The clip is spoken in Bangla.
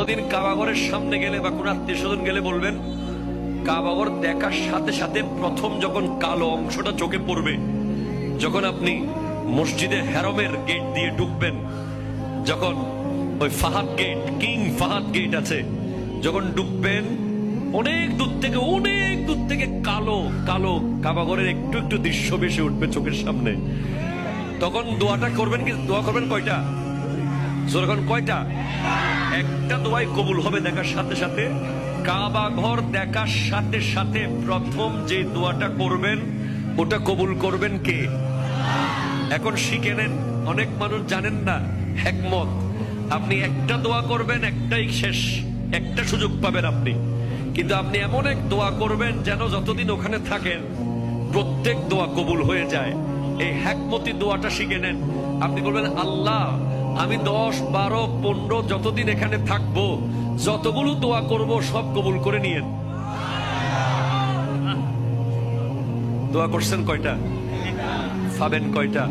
কোনোদিন কাবাঘরের সামনে গেলে বা কোনো আত্মীয় স্বজন গেলে বলবেন, কাবাঘর দেখার সাথে সাথে প্রথম যখন কালো অংশটা চোখে পড়বে, যখন আপনি মসজিদে হেরমের গেট দিয়ে ঢুকবেন, যখন ওই Fahad gate, King Fahad gate আছে, যখন ঢুকবেন অনেক দূর থেকে কালো কালো কাবাঘরের একটু একটু দৃশ্য ভেসে উঠবে চোখের সামনে। তখন দোয়াটা করবেন, কি দোয়া করবেন কয়টা? যখন কয়টা? একটা দোয়াই কবুল হবে দেখার সাথে সাথে। কাবা ঘর দেখার সাথে সাথে প্রথম যে দোয়াটা করবেন ওটা কবুল করবেন কে? এখন শিখে নেন, অনেক মানুষ জানেন না হিকমত। আপনি একটা দোয়া করবেন, একটাই শেষ, একটা সুযোগ পাবেন আপনি, কিন্তু আপনি এমন এক দোয়া করবেন যেন যতদিন ওখানে থাকেন প্রত্যেক দোয়া কবুল হয়ে যায়। এই হিকমতি দোয়াটা শিখে নেন। আপনি বলবেন, আল্লাহ আমি 10, 12, 15 যতদিন এখানে থাকবো, যতগুলো দোয়া করব সব কবুল করে নিয়েন। দোয়া করছেন কয়টা? পাবেন কয়টা?